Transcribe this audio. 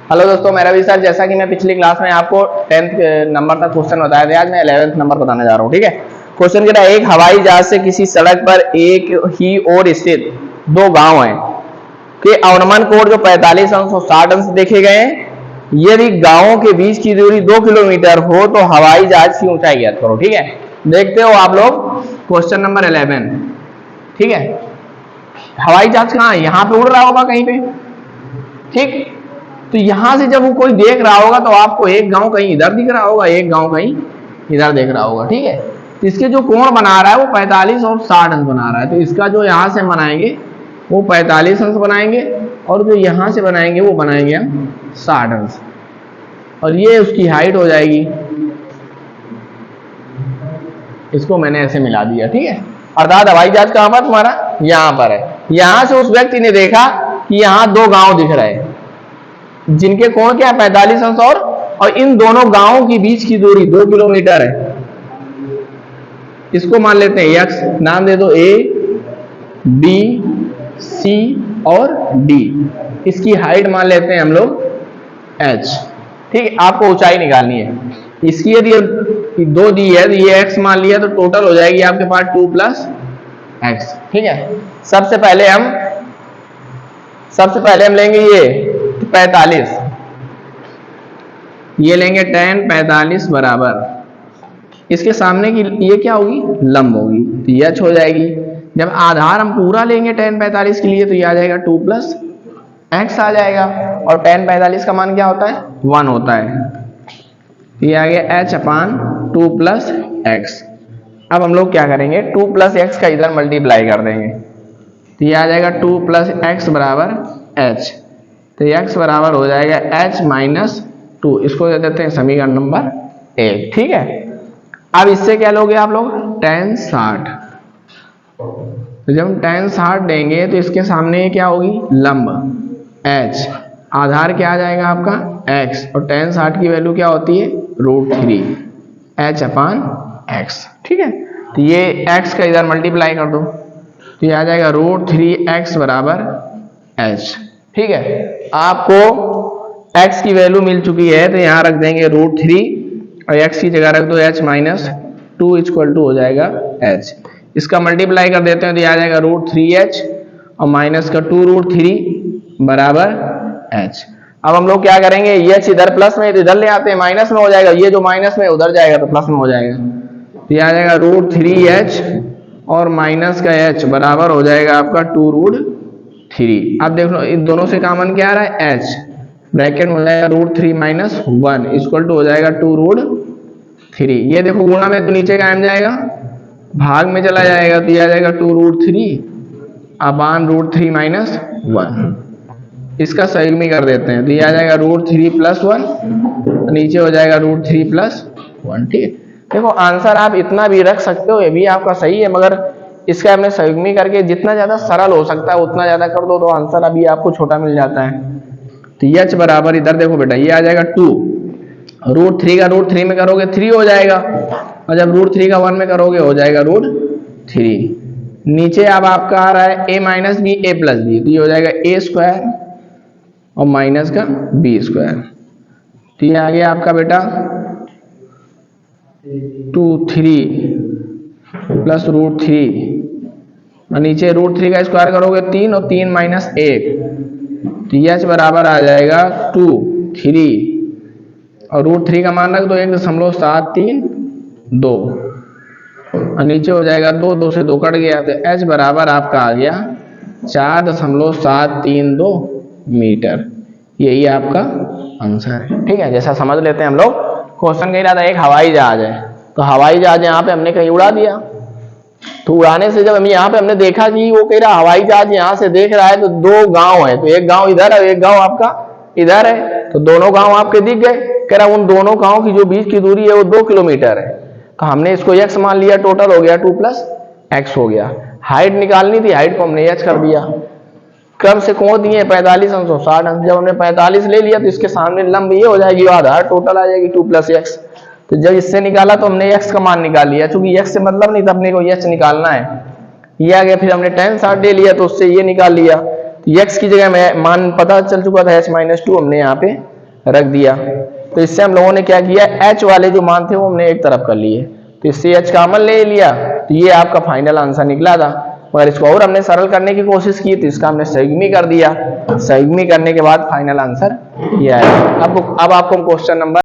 Hello दोस्तों, मेरा भी सर, जैसा कि मैं पिछली क्लास में आपको 10th नंबर तक क्वेश्चन बताया था, आज मैं 11th नंबर बताने जा रहा हूँ। ठीक है, क्वेश्चन कह रहा है एक हवाई जहाज से किसी सड़क पर एक ही ओर स्थित दो गांव हैं के अवनमन कोण जो 45 अंश और 60 अंश देखे गए हैं। यदि गांवों के बीच की दूरी 2 किलोमीटर हो तो हवाई जहाज की ऊंचाई ज्ञात करो। ठीक है, देखते हो आप लोग क्वेश्चन नंबर 11। ठीक है, हवाई जहाज कहाँ है? यहाँ पे उड़ रहा होगा कहीं पे। ठीक, तो यहां से जब वो कोई देख रहा होगा तो आपको एक गांव कहीं इधर दिख रहा होगा, एक गांव कहीं इधर देख रहा होगा। ठीक है, तो इसके जो कोण बना रहा है वो 45 और 60 अंश बना रहा है। तो इसका जो यहां से बनाएंगे वो 45 अंश बनाएंगे और जो यहां से बनाएंगे वो बनाएंगे हम 60 अंश, और ये उसकी हाइट हो जाएगी। इसको मैंने ऐसे मिला दिया। ठीक है, अर्थात हवाई जहाज कहां पर तुम्हारा? यहां पर है। यहां से उस व्यक्ति ने देखा कि यहां दो गांव दिख रहे हैं जिनके कोण क्या है? 45 अंश, और इन दोनों गांवों के बीच की दूरी 2 किलोमीटर है। इसको मान लेते हैं एक्स, नाम दे दो ए बी सी और डी। इसकी हाइट मान लेते हैं हम लोग एच। ठीक है, आपको ऊंचाई निकालनी है इसकी। यदि दो दी है तो ये एक्स मान लिया तो टोटल हो जाएगी आपके पास 2 + एक्स। ठीक है, सबसे पहले हम लेंगे ये 45, ये लेंगे tan 45 बराबर इसके सामने की ये क्या होगी? लंब होगी, तो ये h हो जाएगी। जब आधार हम पूरा लेंगे tan 45 के लिए तो ये आ जाएगा 2 + x आ जाएगा, और tan 45 का मान क्या होता है? 1 होता है। ये आ गया h/2 + x। अब हम लोग क्या करेंगे? 2 + x का इधर मल्टीप्लाई कर देंगे तो ये आ जाएगा 2 + x बराबर h। तो x बराबर हो जाएगा h - 2। इसको दे देते हैं समीकरण नंबर 1। ठीक है, अब इससे क्या लोगे आप लोग? tan 60। तो जब हम tan 60 देंगे तो इसके सामने क्या होगी? लंब h, आधार क्या आ जाएगा आपका? x, और tan 60 की वैल्यू क्या होती है? √3 h/x। ठीक है, तो ये x का इधर मल्टीप्लाई कर दो तो ये आ जाएगा √3x बराबर h। ठीक है, आपको x की वैल्यू मिल चुकी है तो यहां रख देंगे √3 और x की जगह रख दो h - 2 = हो जाएगा h। इसका मल्टीप्लाई कर देते हैं तो ये आ जाएगा √3h और माइनस का 2√3 बराबर h। अब हम लोग क्या करेंगे? ये h इधर प्लस में तो इधर ले आते हैं, माइनस में हो जाएगा। ये जो माइनस में उधर जाएगा तो प्लस में हो जाएगा। तो ये आ जाएगा √3h और माइनस का h बराबर हो जाएगा आपका 2√3। अब देख लो इन दोनों से कॉमन क्या आ रहा है? h, ब्रैकेट में हो जाएगा √3 - 1 = हो जाएगा 2√3। ये देखो गुणा में तो नीचे का आम जाएगा, भाग में चला जाएगा तो ये आ जाएगा 2√3/√3 - 1। इसका संयुग्मी कर देते हैं तो ये आ जाएगा √3 + 1, नीचे हो जाएगा √3 + 1। ठीक, देखो आंसर आप इतना भी रख सकते हो, ये भी आपका सही है, मगर इसका हमने संयुग्मी करके जितना ज्यादा सरल हो सकता है उतना ज्यादा कर दो तो आंसर अभी आपको छोटा मिल जाता है। तो h बराबर इधर देखो बेटा, ये आ जाएगा 2, √3 का √3 में करोगे 3 हो जाएगा, और जब √3 का 1 में करोगे हो जाएगा √3। नीचे अब आपका आ रहा है a - b a + b, तो ये हो जाएगा a² और माइनस का b²। तो ये आ गया आपका बेटा 2/3 + √3 और नीचे √3 का स्क्वायर करोगे 3 और 3 - 1, तो h बराबर आ जाएगा 2, 3 और √3 का मान रख दो 1.732 और नीचे हो जाएगा 2, 2 से 2 कट गया तो h बराबर आपका आ गया 4.732 मीटर। यही आपका आंसर है। ठीक है, जैसा समझ लेते हैं हम लोग। क्वेश्चन कह रहा था एक हवाई जहाज है, तो हवाई जहाज यहाँ पे हमने कहीं उड़ा दिया, तो उड़ाने से जब हम यहाँ पे हमने देखा कि वो कह रहा हवाई जहाज यहाँ से देख रहा है तो दो गांव है, तो एक गांव इधर है एक गांव आपका इधर है, तो दोनों गांव आपके दिख गए। कह रहा उन दोनों गांव की जो बीच की दूरी है वो 2 किलोमीटर है। तो हमने इसको x मान लिया, टोटल हो गया 2 + x हो गया। हाइट निकालनी थी, हाइट को हमने h कर दिया। क्रम से कोण दिए 45 अंश और 60 अंश, जब हमने 45 ले लिया तो इसके सामने लंब ये हो जाएगी, आधार टोटल आ जाएगी 2 + x। तो जब इससे निकाला तो हमने x का मान निकाल लिया, चूंकि x से मतलब नहीं था, अपने को h निकालना है। ये आ गया, फिर हमने tan 60 ले लिया तो उससे ये निकाल लिया। x की जगह में मान पता चल चुका था h-2 हमने यहाँ पे रख दिया। तो इससे हम लोगों ने क्या किया, h वाले जो मान थे वो हमने एक तरफ कर लिए, तो इससे h कॉमन ले लिया, तो ये आपका फाइनल आंसर निकला था। मगर इसको और हमने सरल करने की कोशिश की तो इसका हमने संयुग्मी कर दिया, संयुग्मी करने के बाद फाइनल आंसर ये आया। अब आपको क्वेश्चन नंबर